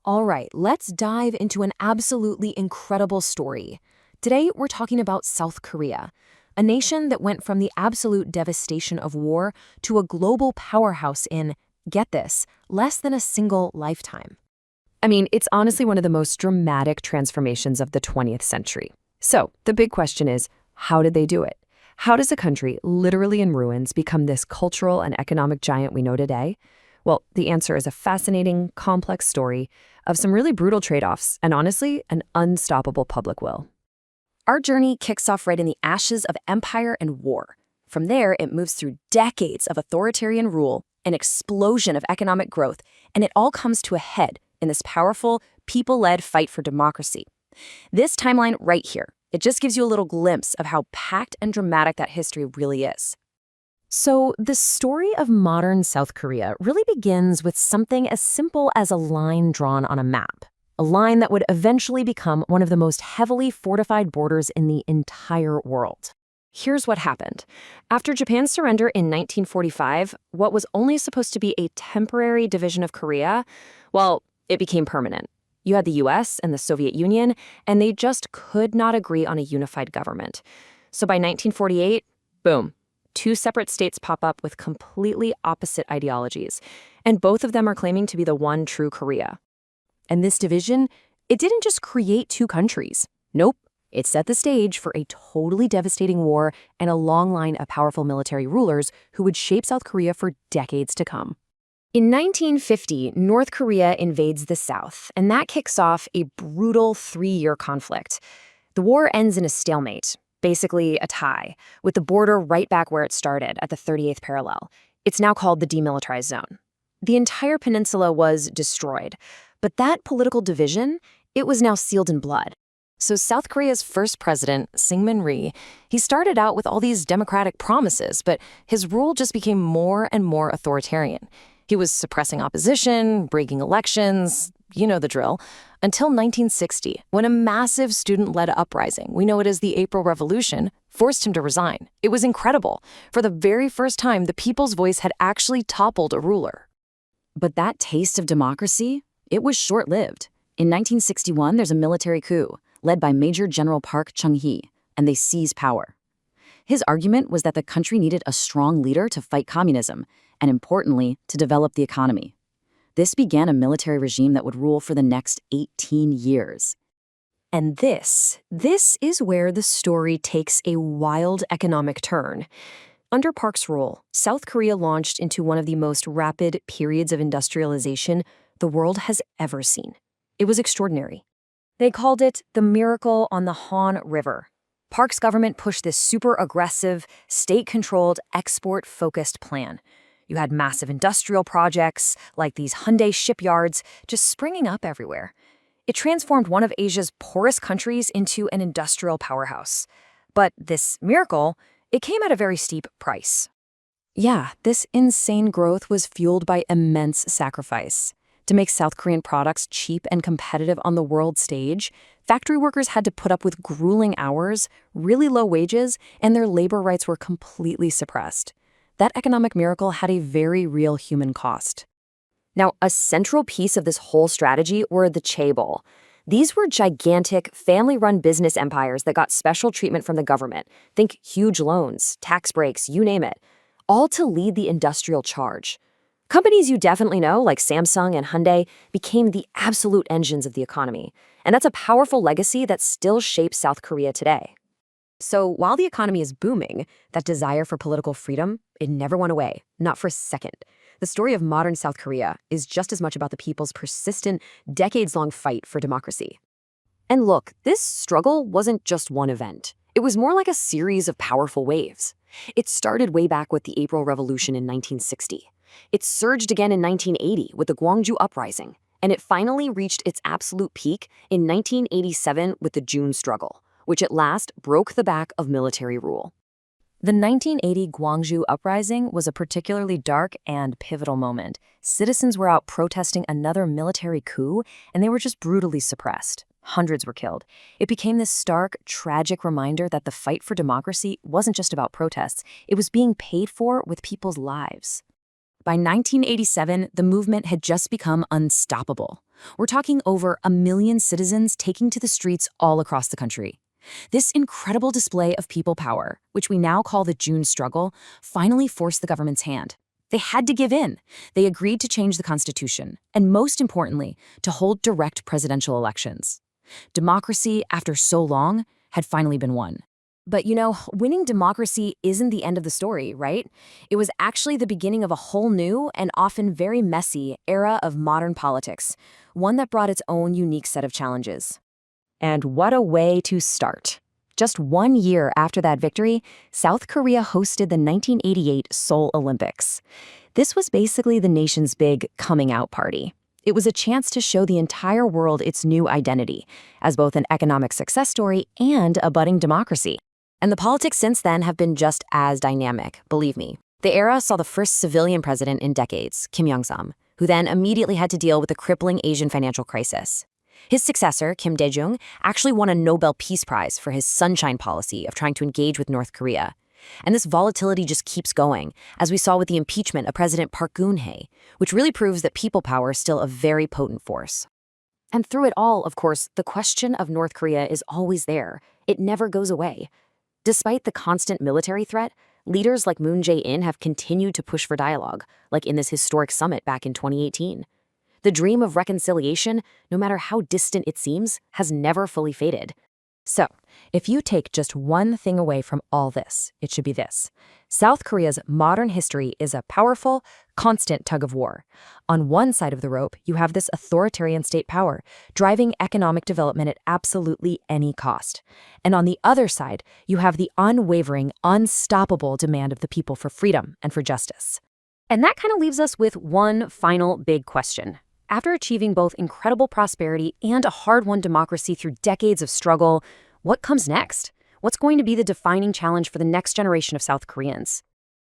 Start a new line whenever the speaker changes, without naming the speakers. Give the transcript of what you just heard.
All right, let's dive into an absolutely incredible story. Today, we're talking about South Korea, a nation that went from the absolute devastation of war to a global powerhouse in, get this, less than a single lifetime. I mean, it's honestly one of the most dramatic transformations of the 20th century. So, the big question is, how did they do it? How does a country literally in ruins become this cultural and economic giant we know today? Well, the answer is a fascinating, complex story of some really brutal trade-offs and honestly, an unstoppable public will. Our journey kicks off right in the ashes of empire and war. From there, it moves through decades of authoritarian rule, an explosion of economic growth, and it all comes to a head in this powerful, people-led fight for democracy. This timeline right here, it just gives you a little glimpse of how packed and dramatic that history really is. So, the story of modern South Korea really begins with something as simple as a line drawn on a map. A line that would eventually become one of the most heavily fortified borders in the entire world. Here's what happened. After Japan's surrender in 1945, what was only supposed to be a temporary division of Korea, well, it became permanent. You had the US and the Soviet Union, and they just could not agree on a unified government. So by 1948, boom. Two separate states pop up with completely opposite ideologies, and both of them are claiming to be the one true Korea. And this division, it didn't just create two countries. Nope, it set the stage for a totally devastating war and a long line of powerful military rulers who would shape South Korea for decades to come. In 1950, North Korea invades the South, and that kicks off a brutal 3-year conflict. The war ends in a stalemate. Basically a tie, with the border right back where it started, at the 38th parallel. It's now called the demilitarized zone. The entire peninsula was destroyed, but that political division, it was now sealed in blood. So South Korea's first president, Syngman Rhee, he started out with all these democratic promises, but his rule just became more and more authoritarian. He was suppressing opposition, breaking elections, you know the drill, until 1960, when a massive student-led uprising, we know it as the April Revolution, forced him to resign. It was incredible. For the very first time, the people's voice had actually toppled a ruler. But that taste of democracy, it was short-lived. In 1961, there's a military coup, led by Major General Park Chung Hee, and they seize power. His argument was that the country needed a strong leader to fight communism, and importantly, to develop the economy. This began a military regime that would rule for the next 18 years. And this is where the story takes a wild economic turn. Under Park's rule, South Korea launched into one of the most rapid periods of industrialization the world has ever seen. It was extraordinary. They called it the miracle on the Han River. Park's government pushed this super aggressive, state-controlled, export-focused plan. You had massive industrial projects, like these Hyundai shipyards, just springing up everywhere. It transformed one of Asia's poorest countries into an industrial powerhouse. But this miracle, it came at a very steep price. Yeah, this insane growth was fueled by immense sacrifice. To make South Korean products cheap and competitive on the world stage, factory workers had to put up with grueling hours, really low wages, and their labor rights were completely suppressed. That economic miracle had a very real human cost. Now, a central piece of this whole strategy were the Chaebol. These were gigantic, family-run business empires that got special treatment from the government. Think huge loans, tax breaks, you name it. All to lead the industrial charge. Companies you definitely know, like Samsung and Hyundai, became the absolute engines of the economy. And that's a powerful legacy that still shapes South Korea today. So while the economy is booming, that desire for political freedom, it never went away, not for a second. The story of modern South Korea is just as much about the people's persistent, decades-long fight for democracy. And look, this struggle wasn't just one event. It was more like a series of powerful waves. It started way back with the April Revolution in 1960. It surged again in 1980 with the Gwangju Uprising, and it finally reached its absolute peak in 1987 with the June Struggle, which at last broke the back of military rule. The 1980 Gwangju Uprising was a particularly dark and pivotal moment. Citizens were out protesting another military coup, and they were just brutally suppressed. Hundreds were killed. It became this stark, tragic reminder that the fight for democracy wasn't just about protests. It was being paid for with people's lives. By 1987, the movement had just become unstoppable. We're talking over 1 million citizens taking to the streets all across the country. This incredible display of people power, which we now call the June struggle, finally forced the government's hand. They had to give in. They agreed to change the constitution, and most importantly, to hold direct presidential elections. Democracy, after so long, had finally been won. But winning democracy isn't the end of the story, right? It was actually the beginning of a whole new and often very messy era of modern politics, one that brought its own unique set of challenges. And what a way to start. Just 1 year after that victory, South Korea hosted the 1988 Seoul Olympics. This was basically the nation's big coming out party. It was a chance to show the entire world its new identity, as both an economic success story and a budding democracy. And the politics since then have been just as dynamic, believe me. The era saw the first civilian president in decades, Kim Young-sam, who then immediately had to deal with the crippling Asian financial crisis. His successor, Kim Dae-jung, actually won a Nobel Peace Prize for his sunshine policy of trying to engage with North Korea. And this volatility just keeps going, as we saw with the impeachment of President Park Chung Hee, which really proves that people power is still a very potent force. And through it all, of course, the question of North Korea is always there. It never goes away. Despite the constant military threat, leaders like Moon Jae-in have continued to push for dialogue, like in this historic summit back in 2018. The dream of reconciliation, no matter how distant it seems, has never fully faded. So, if you take just one thing away from all this, it should be this. South Korea's modern history is a powerful, constant tug of war. On one side of the rope, you have this authoritarian state power, driving economic development at absolutely any cost. And on the other side, you have the unwavering, unstoppable demand of the people for freedom and for justice. And that kind of leaves us with one final big question. After achieving both incredible prosperity and a hard-won democracy through decades of struggle, what comes next? What's going to be the defining challenge for the next generation of South Koreans?